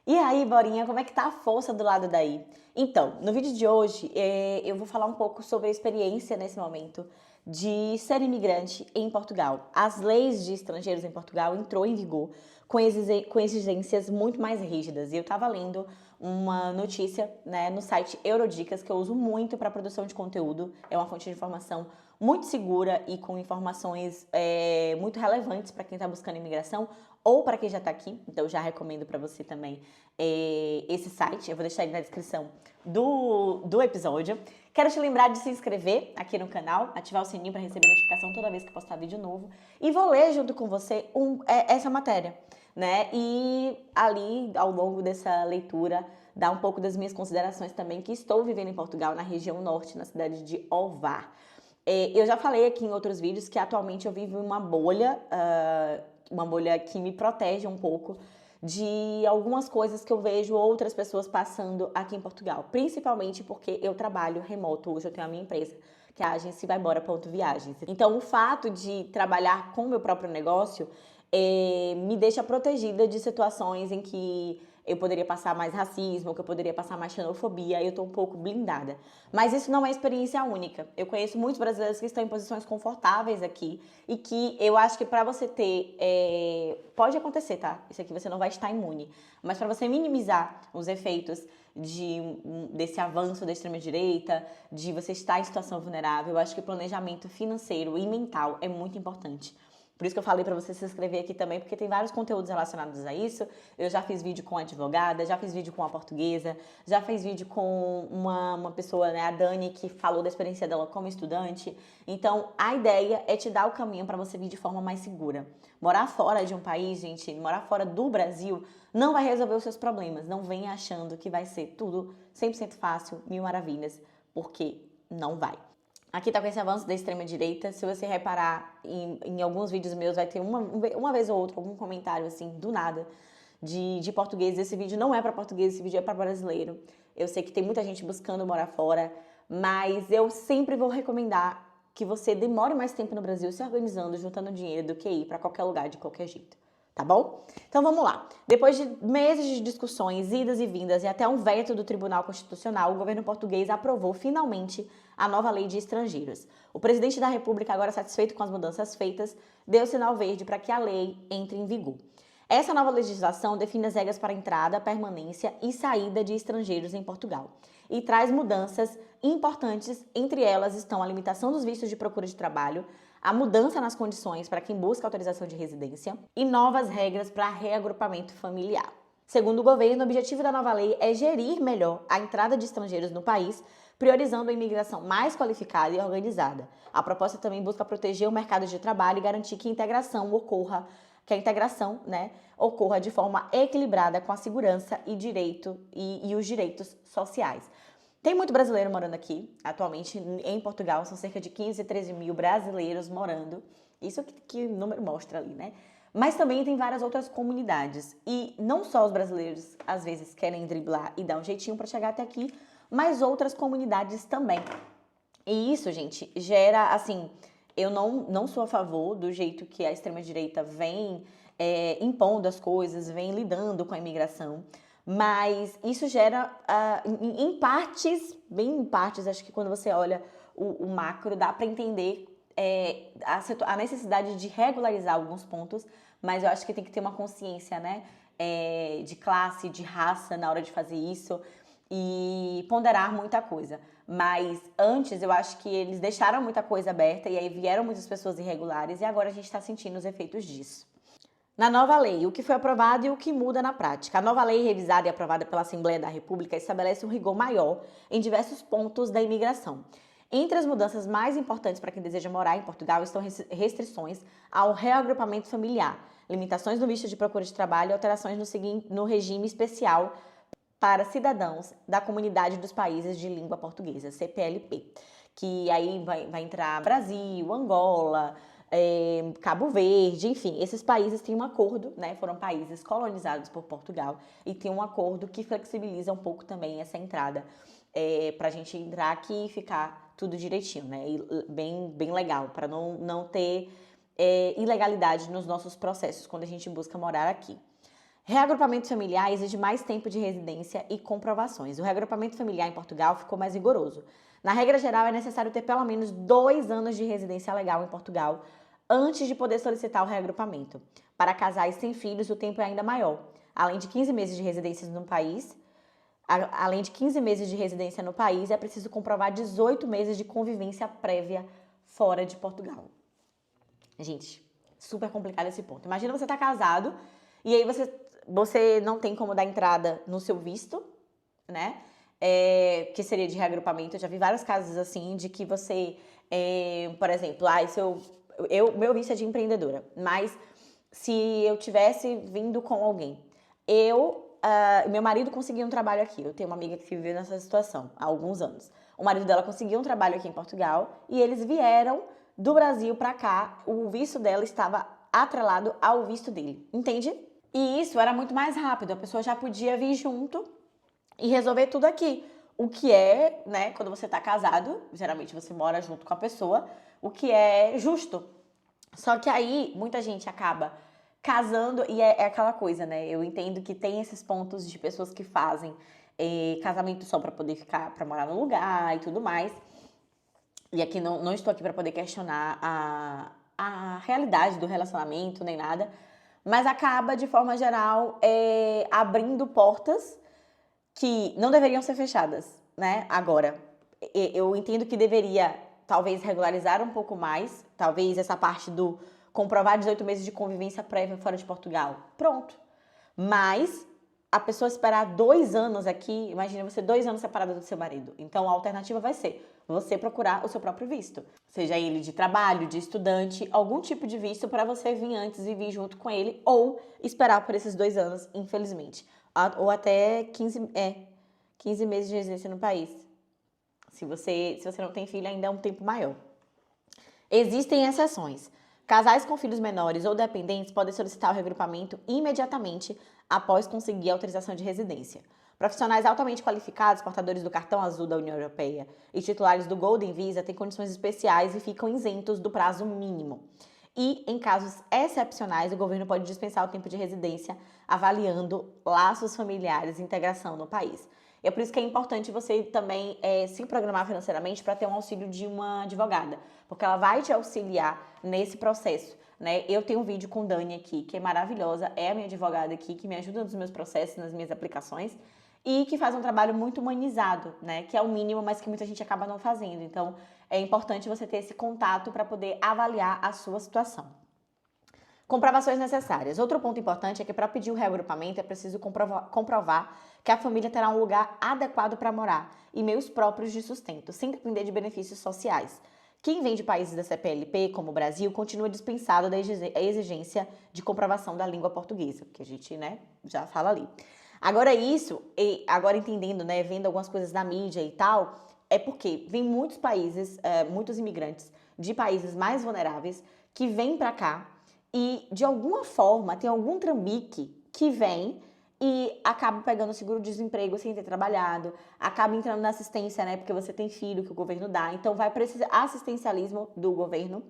E aí, Borinha, como é que tá a força do lado daí? Então, no vídeo de hoje, eu vou falar um pouco sobre a experiência nesse momento de ser imigrante em Portugal. As leis de estrangeiros em Portugal entrou em vigor com exigências muito mais rígidas. E eu estava lendo uma notícia, né, no site Eurodicas, que eu uso muito para produção de conteúdo. É uma fonte de informação muito segura e com informações muito relevantes para quem está buscando imigração ou para quem já está aqui. Então, eu já recomendo para você também esse site. Eu vou deixar ele na descrição do episódio. Quero te lembrar de se inscrever aqui no canal, ativar o sininho para receber notificação toda vez que eu postar vídeo novo. E vou ler junto com você essa matéria, né? E ali, ao longo dessa leitura, dar um pouco das minhas considerações também, que estou vivendo em Portugal, na região norte, na cidade de Ovar. Eu já falei aqui em outros vídeos que atualmente eu vivo em uma bolha que me protege um pouco de algumas coisas que eu vejo outras pessoas passando aqui em Portugal, principalmente porque eu trabalho remoto. Hoje eu tenho a minha empresa, que é a Agência Vai Embora Viagens. Então, o fato de trabalhar com o meu próprio negócio me deixa protegida de situações em que eu poderia passar mais racismo, que eu poderia passar mais xenofobia, eu tô um pouco blindada. Mas isso não é experiência única. Eu conheço muitos brasileiros que estão em posições confortáveis aqui e que eu acho que para você ter... pode acontecer, tá? Isso aqui você não vai estar imune. Mas para você minimizar os efeitos desse avanço da extrema-direita, de você estar em situação vulnerável, eu acho que o planejamento financeiro e mental é muito importante. Por isso que eu falei para você se inscrever aqui também, porque tem vários conteúdos relacionados a isso. Eu já fiz vídeo com a advogada, já fiz vídeo com a portuguesa, já fiz vídeo com uma pessoa, né, a Dani, que falou da experiência dela como estudante. Então, a ideia é te dar o caminho para você vir de forma mais segura. Morar fora de um país, gente, morar fora do Brasil, não vai resolver os seus problemas. Não venha achando que vai ser tudo 100% fácil, mil maravilhas, porque não vai. Aqui tá com esse avanço da extrema-direita. Se você reparar em alguns vídeos meus, vai ter uma vez ou outra algum comentário assim, do nada, de português. Esse vídeo não é para português, esse vídeo é para brasileiro. Eu sei que tem muita gente buscando morar fora, mas eu sempre vou recomendar que você demore mais tempo no Brasil se organizando, juntando dinheiro, do que ir para qualquer lugar de qualquer jeito. Tá bom? Então vamos lá. Depois de meses de discussões, idas e vindas e até um veto do Tribunal Constitucional, o governo português aprovou finalmente a nova lei de estrangeiros. O presidente da República, agora satisfeito com as mudanças feitas, deu sinal verde para que a lei entre em vigor. Essa nova legislação define as regras para entrada, permanência e saída de estrangeiros em Portugal e traz mudanças importantes. Entre elas estão a limitação dos vistos de procura de trabalho, a mudança nas condições para quem busca autorização de residência e novas regras para reagrupamento familiar. Segundo o governo, o objetivo da nova lei é gerir melhor a entrada de estrangeiros no país, priorizando a imigração mais qualificada e organizada. A proposta também busca proteger o mercado de trabalho e garantir que a integração ocorra de forma equilibrada com a segurança e os direitos sociais. Tem muito brasileiro morando aqui, atualmente em Portugal, são cerca de 15, 13 mil brasileiros morando, isso que o número mostra ali, né? Mas também tem várias outras comunidades, e não só os brasileiros, às vezes, querem driblar e dar um jeitinho para chegar até aqui, mas outras comunidades também. E isso, gente, gera, assim, eu não sou a favor do jeito que a extrema-direita vem impondo as coisas, vem lidando com a imigração, mas isso gera, em partes, bem em partes, acho que quando você olha o macro, dá para entender a necessidade de regularizar alguns pontos, mas eu acho que tem que ter uma consciência, né, de classe, de raça na hora de fazer isso e ponderar muita coisa. Mas antes eu acho que eles deixaram muita coisa aberta e aí vieram muitas pessoas irregulares e agora a gente está sentindo os efeitos disso. Na nova lei, o que foi aprovado e o que muda na prática. A nova lei, revisada e aprovada pela Assembleia da República, estabelece um rigor maior em diversos pontos da imigração. Entre as mudanças mais importantes para quem deseja morar em Portugal estão restrições ao reagrupamento familiar, limitações no visto de procura de trabalho e alterações no regime especial para cidadãos da Comunidade dos Países de Língua Portuguesa, CPLP, que aí vai entrar Brasil, Angola, Cabo Verde, enfim, esses países têm um acordo, né? Foram países colonizados por Portugal e tem um acordo que flexibiliza um pouco também essa entrada para a gente entrar aqui e ficar tudo direitinho, né? E bem legal, para não ter ilegalidade nos nossos processos quando a gente busca morar aqui. Reagrupamento familiar exige mais tempo de residência e comprovações. O reagrupamento familiar em Portugal ficou mais rigoroso. Na regra geral, é necessário ter pelo menos 2 anos de residência legal em Portugal antes de poder solicitar o reagrupamento. Para casais sem filhos, o tempo é ainda maior. Além de 15 meses de residência no país, é preciso comprovar 18 meses de convivência prévia fora de Portugal. Gente, super complicado esse ponto. Imagina você tá casado e aí você não tem como dar entrada no seu visto, né? Que seria de reagrupamento. Eu já vi vários casos assim de que você, por exemplo, meu visto é de empreendedora, mas se eu tivesse vindo com alguém, meu marido conseguiu um trabalho aqui. Eu tenho uma amiga que viveu nessa situação há alguns anos. O marido dela conseguiu um trabalho aqui em Portugal e eles vieram do Brasil para cá. O visto dela estava atrelado ao visto dele, entende? E isso era muito mais rápido. A pessoa já podia vir junto e resolver tudo aqui. O que é, né, quando você tá casado, geralmente você mora junto com a pessoa, o que é justo. Só que aí muita gente acaba casando e é aquela coisa, né? Eu entendo que tem esses pontos de pessoas que fazem casamento só pra poder ficar, pra morar no lugar e tudo mais. E aqui não estou aqui pra poder questionar a realidade do relacionamento nem nada, mas acaba, de forma geral, abrindo portas que não deveriam ser fechadas, né? Agora, eu entendo que deveria, talvez, regularizar um pouco mais, talvez essa parte do comprovar 18 meses de convivência prévia fora de Portugal. Pronto. Mas a pessoa esperar 2 anos aqui, imagina você 2 anos separada do seu marido. Então, a alternativa vai ser você procurar o seu próprio visto. Seja ele de trabalho, de estudante, algum tipo de visto para você vir antes e vir junto com ele, ou esperar por esses 2 anos, infelizmente. Ou até 15 meses de residência no país. Se você não tem filho, ainda é um tempo maior. Existem exceções. Casais com filhos menores ou dependentes podem solicitar o regrupamento imediatamente após conseguir a autorização de residência. Profissionais altamente qualificados, portadores do cartão azul da União Europeia e titulares do Golden Visa têm condições especiais e ficam isentos do prazo mínimo. E, em casos excepcionais, o governo pode dispensar o tempo de residência avaliando laços familiares e integração no país. E é por isso que é importante você também se programar financeiramente para ter um auxílio de uma advogada, porque ela vai te auxiliar nesse processo, né? Eu tenho um vídeo com Dani aqui, que é maravilhosa, é a minha advogada aqui, que me ajuda nos meus processos, nas minhas aplicações, e que faz um trabalho muito humanizado, né? Que é o mínimo, mas que muita gente acaba não fazendo. Então, é importante você ter esse contato para poder avaliar a sua situação. Comprovações necessárias. Outro ponto importante é que para pedir o reagrupamento é preciso comprovar que a família terá um lugar adequado para morar e meios próprios de sustento, sem depender de benefícios sociais. Quem vem de países da CPLP, como o Brasil, continua dispensado da exigência de comprovação da língua portuguesa, que a gente, né, já fala ali. Agora agora entendendo, né, vendo algumas coisas na mídia e tal, é porque vem muitos países, muitos imigrantes de países mais vulneráveis que vêm para cá e, de alguma forma, tem algum trambique que vem e acaba pegando seguro-desemprego sem ter trabalhado, acaba entrando na assistência, né, porque você tem filho que o governo dá, então vai para esse assistencialismo do governo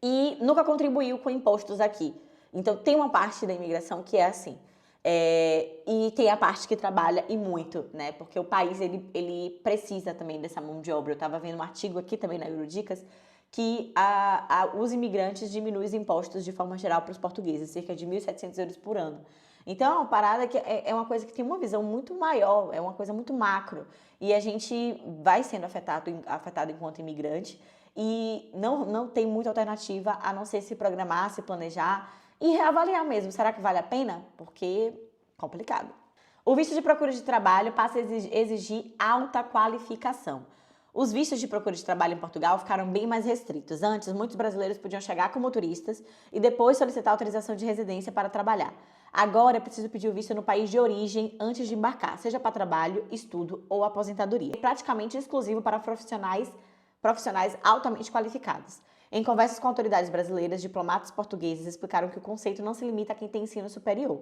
e nunca contribuiu com impostos aqui. Então, tem uma parte da imigração que é assim. E tem a parte que trabalha e muito, né? Porque o país, ele precisa também dessa mão de obra. Eu estava vendo um artigo aqui também na Eurodicas que os imigrantes diminuem os impostos de forma geral para os portugueses, cerca de 1.700 euros por ano. Então, é uma parada que é uma coisa que tem uma visão muito maior, é uma coisa muito macro. E a gente vai sendo afetado enquanto imigrante e não tem muita alternativa a não ser se programar, se planejar e reavaliar mesmo. Será que vale a pena? Porque é complicado. O visto de procura de trabalho passa a exigir alta qualificação. Os vistos de procura de trabalho em Portugal ficaram bem mais restritos. Antes, muitos brasileiros podiam chegar como turistas e depois solicitar autorização de residência para trabalhar. Agora é preciso pedir o visto no país de origem antes de embarcar, seja para trabalho, estudo ou aposentadoria. É praticamente exclusivo para profissionais altamente qualificados. Em conversas com autoridades brasileiras, diplomatas portugueses explicaram que o conceito não se limita a quem tem ensino superior.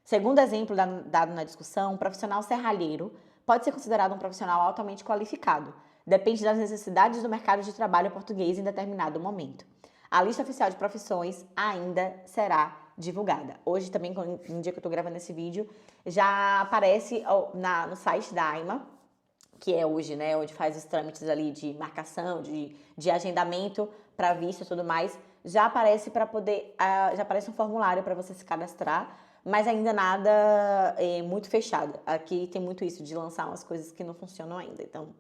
Segundo exemplo dado na discussão, um profissional serralheiro pode ser considerado um profissional altamente qualificado. Depende das necessidades do mercado de trabalho português em determinado momento. A lista oficial de profissões ainda será divulgada. Hoje também, no dia que eu tô gravando esse vídeo, já aparece no site da AIMA, que é hoje, né, onde faz os trâmites ali de marcação, de agendamento para visto e tudo mais, já aparece já aparece um formulário para você se cadastrar, mas ainda nada muito fechado. Aqui tem muito isso de lançar umas coisas que não funcionam ainda, então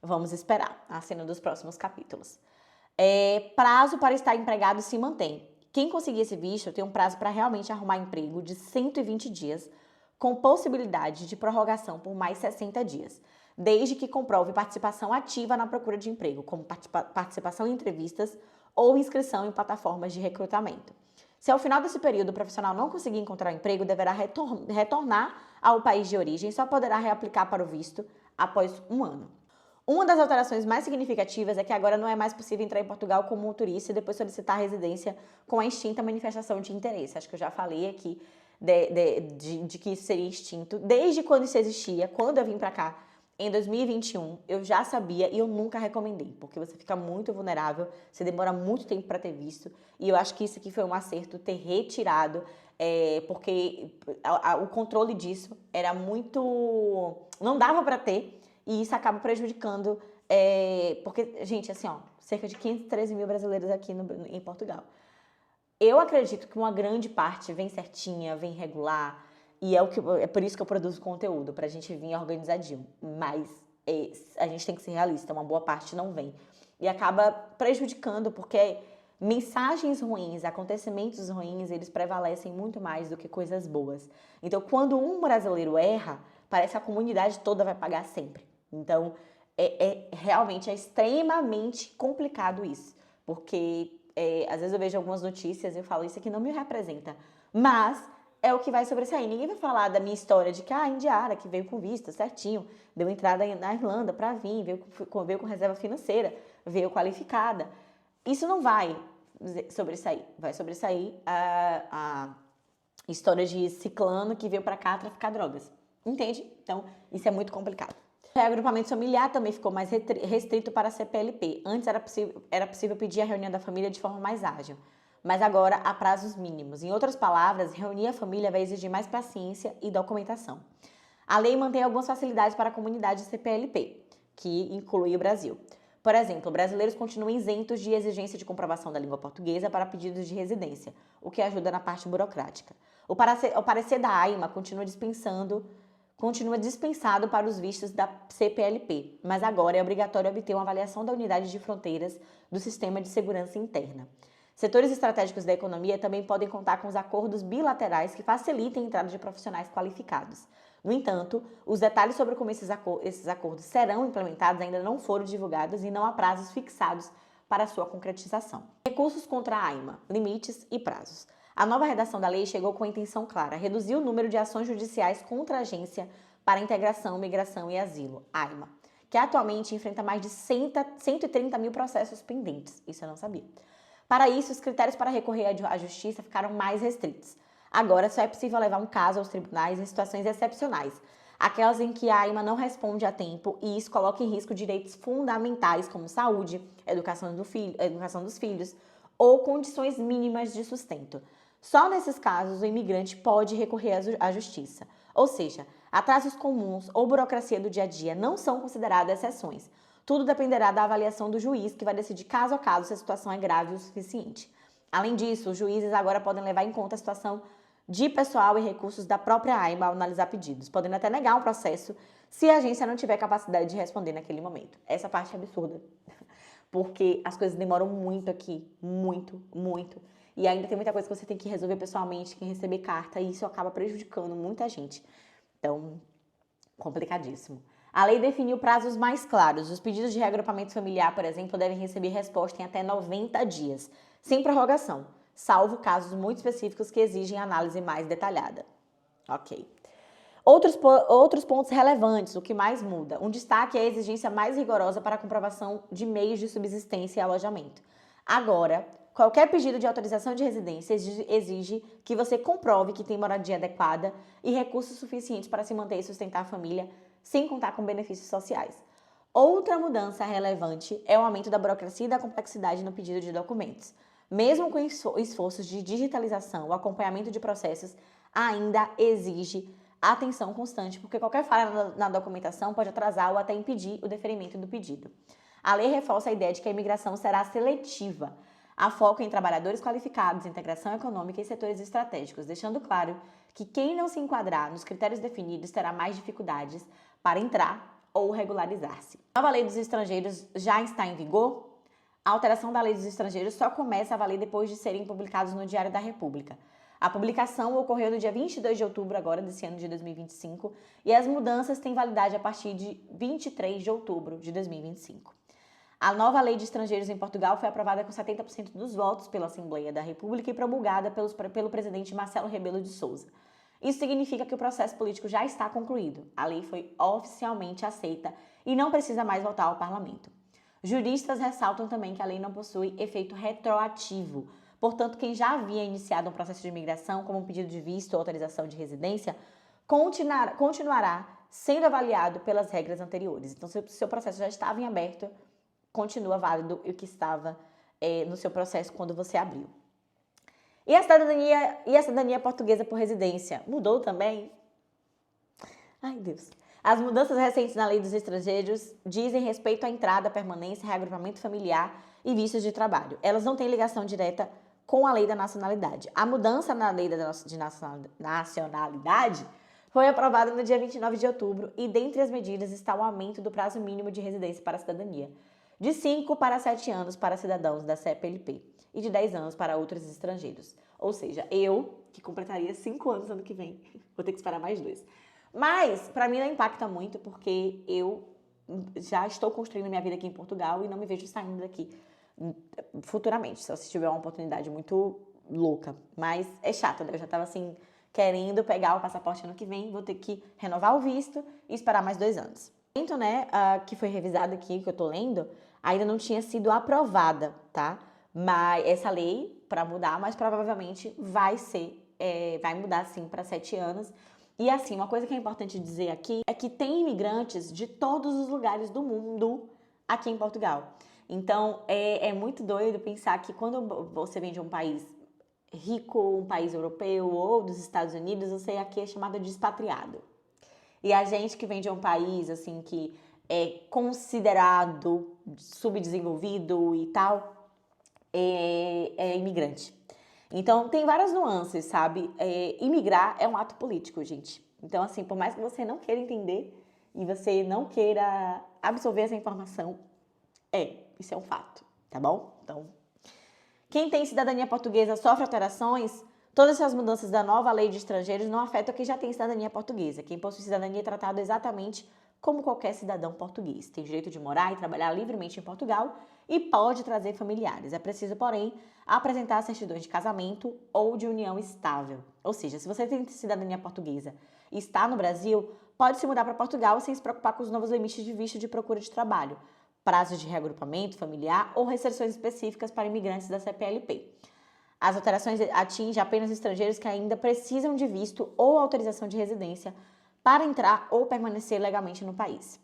vamos esperar a cena dos próximos capítulos. Prazo para estar empregado se mantém. Quem conseguir esse visto tem um prazo para realmente arrumar emprego de 120 dias, com possibilidade de prorrogação por mais 60 dias, desde que comprove participação ativa na procura de emprego, como participação em entrevistas ou inscrição em plataformas de recrutamento. Se ao final desse período o profissional não conseguir encontrar emprego, deverá retornar ao país de origem e só poderá reaplicar para o visto após um ano. Uma das alterações mais significativas é que agora não é mais possível entrar em Portugal como turista e depois solicitar residência com a extinta manifestação de interesse. Acho que eu já falei aqui de que isso seria extinto. Desde quando isso existia, quando eu vim pra cá, em 2021, eu já sabia e eu nunca recomendei, porque você fica muito vulnerável, você demora muito tempo para ter visto, e eu acho que isso aqui foi um acerto ter retirado, porque o controle disso era muito... não dava para ter, e isso acaba prejudicando, porque, gente, assim, ó, cerca de 513 mil brasileiros aqui em Portugal. Eu acredito que uma grande parte vem certinha, vem regular, e é por isso que eu produzo conteúdo, pra gente vir organizadinho. Mas a gente tem que ser realista, uma boa parte não vem. E acaba prejudicando, porque mensagens ruins, acontecimentos ruins, eles prevalecem muito mais do que coisas boas. Então, quando um brasileiro erra, parece que a comunidade toda vai pagar sempre. Então, realmente é extremamente complicado isso, porque às vezes eu vejo algumas notícias e eu falo, isso aqui não me representa, mas é o que vai sobressair. Ninguém vai falar da minha história de que a indiara que veio com visto certinho, deu entrada na Irlanda para vir, veio com reserva financeira, veio qualificada. Isso não vai sobressair. Vai sobressair a história de ciclano que veio para cá traficar drogas. Entende? Então, isso é muito complicado. O reagrupamento familiar também ficou mais restrito para a CPLP. Antes era possível pedir a reunião da família de forma mais ágil, mas agora há prazos mínimos. Em outras palavras, reunir a família vai exigir mais paciência e documentação. A lei mantém algumas facilidades para a comunidade CPLP, que inclui o Brasil. Por exemplo, brasileiros continuam isentos de exigência de comprovação da língua portuguesa para pedidos de residência, o que ajuda na parte burocrática. O parecer da AIMA continua dispensado para os vistos da CPLP, mas agora é obrigatório obter uma avaliação da unidade de fronteiras do Sistema de Segurança Interna. Setores estratégicos da economia também podem contar com os acordos bilaterais que facilitem a entrada de profissionais qualificados. No entanto, os detalhes sobre como esses acordos serão implementados ainda não foram divulgados e não há prazos fixados para sua concretização. Recursos contra a AIMA, limites e prazos. A nova redação da lei chegou com a intenção clara: reduzir o número de ações judiciais contra a Agência para a Integração, Migração e Asilo, AIMA, que atualmente enfrenta mais de 130 mil processos pendentes. Isso eu não sabia. Para isso, os critérios para recorrer à justiça ficaram mais restritos. Agora, só é possível levar um caso aos tribunais em situações excepcionais, aquelas em que a AIMA não responde a tempo e isso coloca em risco direitos fundamentais como saúde, educação dos filhos ou condições mínimas de sustento. Só nesses casos o imigrante pode recorrer à justiça. Ou seja, atrasos comuns ou burocracia do dia a dia não são consideradas exceções. Tudo dependerá da avaliação do juiz, que vai decidir caso a caso se a situação é grave o suficiente. Além disso, os juízes agora podem levar em conta a situação de pessoal e recursos da própria AIMA ao analisar pedidos, podendo até negar um processo se a agência não tiver capacidade de responder naquele momento. Essa parte é absurda, porque as coisas demoram muito aqui, muito, muito. E ainda tem muita coisa que você tem que resolver pessoalmente, tem que receber carta, e isso acaba prejudicando muita gente. Então, complicadíssimo. A lei definiu prazos mais claros. Os pedidos de reagrupamento familiar, por exemplo, devem receber resposta em até 90 dias, sem prorrogação, salvo casos muito específicos que exigem análise mais detalhada. Ok. Outros pontos relevantes, o que mais muda. Um destaque é a exigência mais rigorosa para a comprovação de meios de subsistência e alojamento. Agora, qualquer pedido de autorização de residência exige que você comprove que tem moradia adequada e recursos suficientes para se manter e sustentar a família, sem contar com benefícios sociais. Outra mudança relevante é o aumento da burocracia e da complexidade no pedido de documentos. Mesmo com esforços de digitalização, o acompanhamento de processos ainda exige atenção constante, porque qualquer falha na documentação pode atrasar ou até impedir o deferimento do pedido. A lei reforça a ideia de que a imigração será seletiva. Há foco em trabalhadores qualificados, integração econômica e setores estratégicos, deixando claro que quem não se enquadrar nos critérios definidos terá mais dificuldades para entrar ou regularizar-se. A nova lei dos estrangeiros já está em vigor? A alteração da lei dos estrangeiros só começa a valer depois de serem publicados no Diário da República. A publicação ocorreu no dia 22 de outubro agora desse ano de 2025 e as mudanças têm validade a partir de 23 de outubro de 2025. A nova lei de estrangeiros em Portugal foi aprovada com 70% dos votos pela Assembleia da República e promulgada pelo presidente Marcelo Rebelo de Sousa. Isso significa que o processo político já está concluído. A lei foi oficialmente aceita e não precisa mais voltar ao parlamento. Juristas ressaltam também que a lei não possui efeito retroativo. Portanto, quem já havia iniciado um processo de imigração, como um pedido de visto ou autorização de residência, continuará sendo avaliado pelas regras anteriores. Então, se o seu processo já estava em aberto, continua válido o que estava no seu processo quando você abriu. E a cidadania portuguesa por residência mudou também? Ai, Deus. As mudanças recentes na lei dos estrangeiros dizem respeito à entrada, permanência, reagrupamento familiar e vistos de trabalho. Elas não têm ligação direta com a lei da nacionalidade. A mudança na lei de nacionalidade foi aprovada no dia 29 de outubro e dentre as medidas está o aumento do prazo mínimo de residência para a cidadania, de 5 para 7 anos para cidadãos da CPLP e de 10 anos para outros estrangeiros. Ou seja, eu, que completaria 5 anos ano que vem, vou ter que esperar mais 2. Mas, para mim, não impacta muito, porque eu já estou construindo minha vida aqui em Portugal e não me vejo saindo daqui futuramente, só se tiver uma oportunidade muito louca. Mas é chato, né? Eu já estava assim, querendo pegar o passaporte ano que vem, vou ter que renovar o visto e esperar mais 2 anos. O documento, né, que foi revisado aqui, que eu tô lendo, ainda não tinha sido aprovada, tá? Mas essa lei, para mudar, mas provavelmente vai mudar sim para 7 anos. E assim, uma coisa que é importante dizer aqui é que tem imigrantes de todos os lugares do mundo aqui em Portugal. Então, é muito doido pensar que quando você vem de um país rico, um país europeu ou dos Estados Unidos, você aqui é chamado de expatriado. E a gente que vem de um país, assim, que é considerado subdesenvolvido e tal, é imigrante. Então, tem várias nuances, sabe? Imigrar é um ato político, gente. Então, assim, por mais que você não queira entender e você não queira absorver essa informação, isso é um fato, tá bom? Então, quem tem cidadania portuguesa sofre alterações. Todas essas mudanças da nova lei de estrangeiros não afetam quem já tem cidadania portuguesa. Quem possui cidadania é tratado exatamente como qualquer cidadão português. Tem direito de morar e trabalhar livremente em Portugal e pode trazer familiares. É preciso, porém, apresentar certidões de casamento ou de união estável. Ou seja, se você tem cidadania portuguesa e está no Brasil, pode se mudar para Portugal sem se preocupar com os novos limites de visto de procura de trabalho, prazos de reagrupamento familiar ou restrições específicas para imigrantes da CPLP. As alterações atingem apenas estrangeiros que ainda precisam de visto ou autorização de residência para entrar ou permanecer legalmente no país.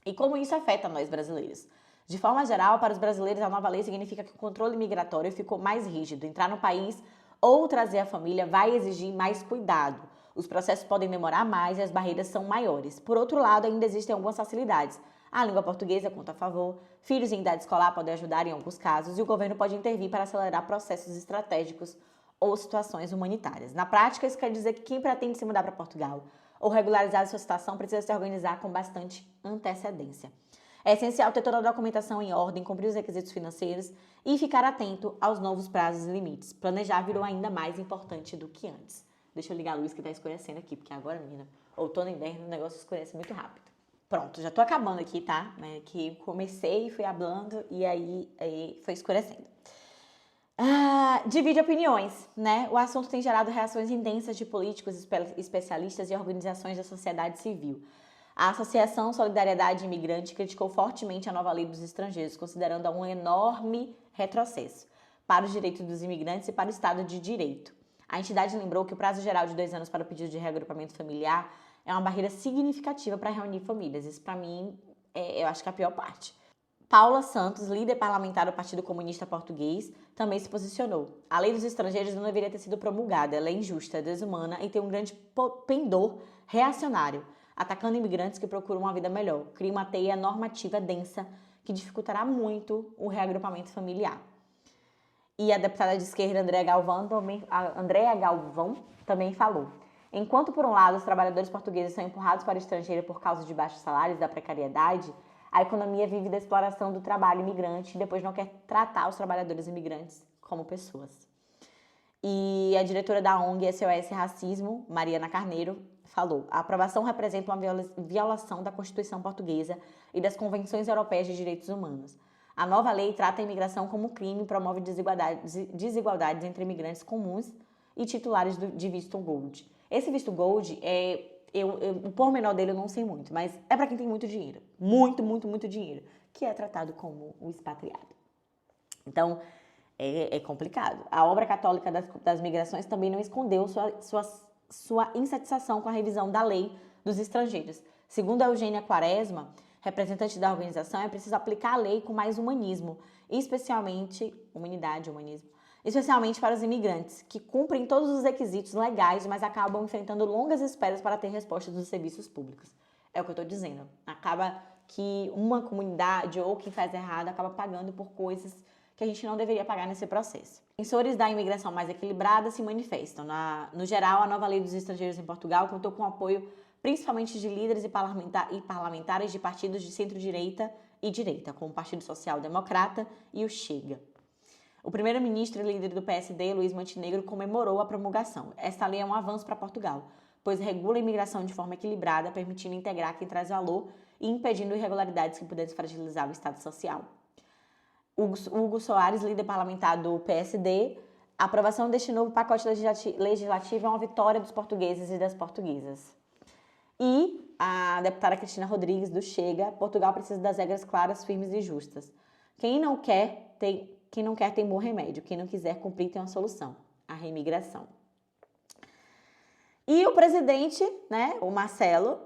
E como isso afeta nós brasileiros? De forma geral, para os brasileiros, a nova lei significa que o controle migratório ficou mais rígido. Entrar no país ou trazer a família vai exigir mais cuidado. Os processos podem demorar mais e as barreiras são maiores. Por outro lado, ainda existem algumas facilidades. A língua portuguesa conta a favor, filhos em idade escolar podem ajudar em alguns casos e o governo pode intervir para acelerar processos estratégicos ou situações humanitárias. Na prática, isso quer dizer que quem pretende se mudar para Portugal ou regularizar a sua situação precisa se organizar com bastante antecedência. É essencial ter toda a documentação em ordem, cumprir os requisitos financeiros e ficar atento aos novos prazos e limites. Planejar virou ainda mais importante do que antes. Deixa eu ligar a luz que está escurecendo aqui, porque agora, menina, outono e inverno, o negócio escurece muito rápido. Pronto, já tô acabando aqui, tá? Que comecei, fui hablando e aí foi escurecendo. Divide opiniões, né? O assunto tem gerado reações intensas de políticos, especialistas e organizações da sociedade civil. A Associação Solidariedade Imigrante criticou fortemente a nova lei dos estrangeiros, considerando-a um enorme retrocesso para os direitos dos imigrantes e para o Estado de Direito. A entidade lembrou que o prazo geral de 2 anos para o pedido de reagrupamento familiar é uma barreira significativa para reunir famílias. Isso, para mim, eu acho que é a pior parte. Paula Santos, líder parlamentar do Partido Comunista Português, também se posicionou. A lei dos estrangeiros não deveria ter sido promulgada, ela é injusta, desumana e tem um grande pendor reacionário, atacando imigrantes que procuram uma vida melhor. Cria uma teia normativa densa que dificultará muito o reagrupamento familiar. E a deputada de esquerda Andréa Galvão também falou. Enquanto, por um lado, os trabalhadores portugueses são empurrados para o estrangeiro por causa de baixos salários e da precariedade, a economia vive da exploração do trabalho imigrante e depois não quer tratar os trabalhadores imigrantes como pessoas. E a diretora da ONG SOS Racismo, Mariana Carneiro, falou: a aprovação representa uma violação da Constituição Portuguesa e das Convenções Europeias de Direitos Humanos. A nova lei trata a imigração como crime e promove desigualdades entre imigrantes comuns e titulares de visto gold. Esse visto gold, o pormenor dele eu não sei muito, mas é para quem tem muito dinheiro. Muito dinheiro. Que é tratado como o expatriado. Então, é complicado. A obra católica das migrações também não escondeu sua insatisfação com a revisão da lei dos estrangeiros. Segundo a Eugênia Quaresma, representante da organização, é preciso aplicar a lei com mais humanismo, especialmente para os imigrantes, que cumprem todos os requisitos legais, mas acabam enfrentando longas esperas para ter respostas dos serviços públicos. É o que eu estou dizendo. Acaba que uma comunidade ou quem faz errado acaba pagando por coisas que a gente não deveria pagar nesse processo. Defensores da imigração mais equilibrada se manifestam. No geral, a nova lei dos estrangeiros em Portugal contou com o apoio principalmente de líderes e parlamentares de partidos de centro-direita e direita, como o Partido Social Democrata e o Chega. O primeiro-ministro e líder do PSD, Luís Montenegro, comemorou a promulgação. Esta lei é um avanço para Portugal, pois regula a imigração de forma equilibrada, permitindo integrar quem traz valor e impedindo irregularidades que pudessem fragilizar o Estado Social. Hugo Soares, líder parlamentar do PSD, a aprovação deste novo pacote legislativo é uma vitória dos portugueses e das portuguesas. E a deputada Cristina Rodrigues, do Chega: Portugal precisa das regras claras, firmes e justas. Quem não quer tem bom remédio. Quem não quiser cumprir tem uma solução: a reimigração. E o presidente, o Marcelo,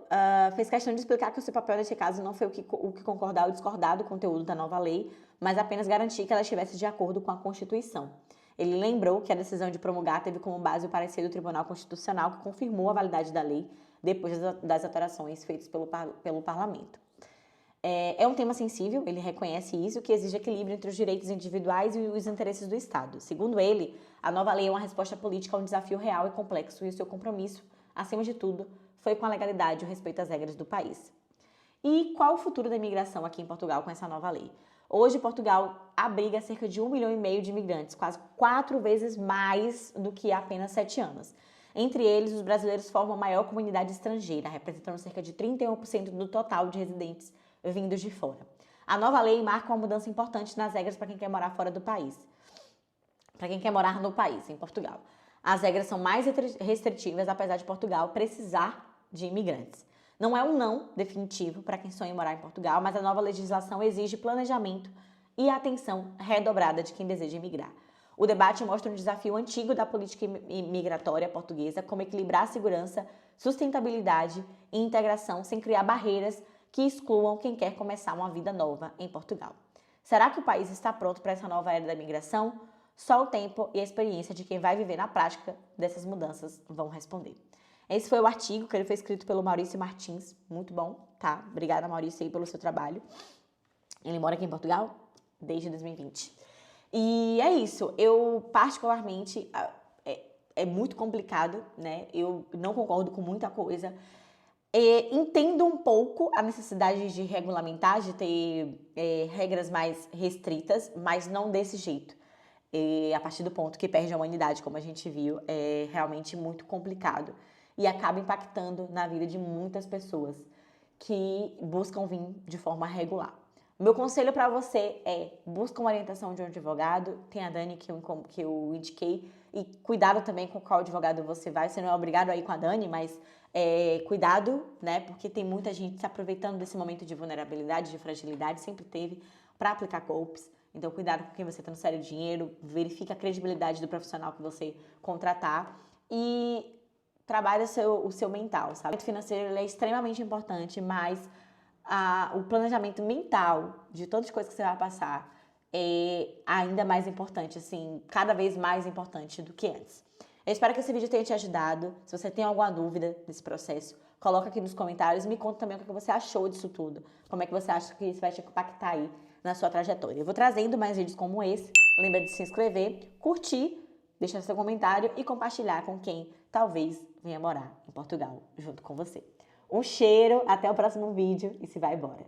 fez questão de explicar que o seu papel neste caso não foi o que concordar ou discordar do conteúdo da nova lei, mas apenas garantir que ela estivesse de acordo com a Constituição. Ele lembrou que a decisão de promulgar teve como base o parecer do Tribunal Constitucional, que confirmou a validade da lei depois das alterações feitas pelo Parlamento. É um tema sensível, ele reconhece isso, que exige equilíbrio entre os direitos individuais e os interesses do Estado. Segundo ele, a nova lei é uma resposta política a um desafio real e complexo, e o seu compromisso, acima de tudo, foi com a legalidade e o respeito às regras do país. E qual o futuro da imigração aqui em Portugal com essa nova lei? Hoje, Portugal abriga cerca de 1,5 milhão de imigrantes, quase 4 vezes mais do que há apenas 7 anos. Entre eles, os brasileiros formam a maior comunidade estrangeira, representando cerca de 31% do total de residentes vindos de fora. A nova lei marca uma mudança importante nas regras para quem quer morar fora do país. Para quem quer morar no país, em Portugal. As regras são mais restritivas, apesar de Portugal precisar de imigrantes. Não é um não definitivo para quem sonha em morar em Portugal, mas a nova legislação exige planejamento e atenção redobrada de quem deseja emigrar. O debate mostra um desafio antigo da política migratória portuguesa, como equilibrar a segurança, sustentabilidade e integração sem criar barreiras que excluam quem quer começar uma vida nova em Portugal. Será que o país está pronto para essa nova era da migração? Só o tempo e a experiência de quem vai viver na prática dessas mudanças vão responder. Esse foi o artigo que ele foi escrito pelo Maurício Martins, muito bom, tá? Obrigada, Maurício, aí pelo seu trabalho. Ele mora aqui em Portugal desde 2020. E é isso, eu particularmente, é muito complicado, eu não concordo com muita coisa. Entendo um pouco a necessidade de regulamentar, de ter regras mais restritas, mas não desse jeito. A partir do ponto que perde a humanidade, como a gente viu, é realmente muito complicado. E acaba impactando na vida de muitas pessoas que buscam vir de forma regular. Meu conselho para você é: busca uma orientação de um advogado. Tem a Dani que eu indiquei. E cuidado também com qual advogado você vai. Você não é obrigado a ir com a Dani, mas cuidado, porque tem muita gente se aproveitando desse momento de vulnerabilidade, de fragilidade, sempre teve, para aplicar golpes. Então, cuidado com quem você transfere o dinheiro, verifica a credibilidade do profissional que você contratar e trabalha o seu mental, sabe? O financeiro é extremamente importante, mas o planejamento mental de todas as coisas que você vai passar é ainda mais importante, assim, cada vez mais importante do que antes. Eu espero que esse vídeo tenha te ajudado. Se você tem alguma dúvida nesse processo, coloca aqui nos comentários e me conta também o que você achou disso tudo. Como é que você acha que isso vai te impactar aí na sua trajetória. Eu vou trazendo mais vídeos como esse. Lembra de se inscrever, curtir, deixar seu comentário e compartilhar com quem talvez venha morar em Portugal junto com você. Um cheiro, até o próximo vídeo e se vai embora.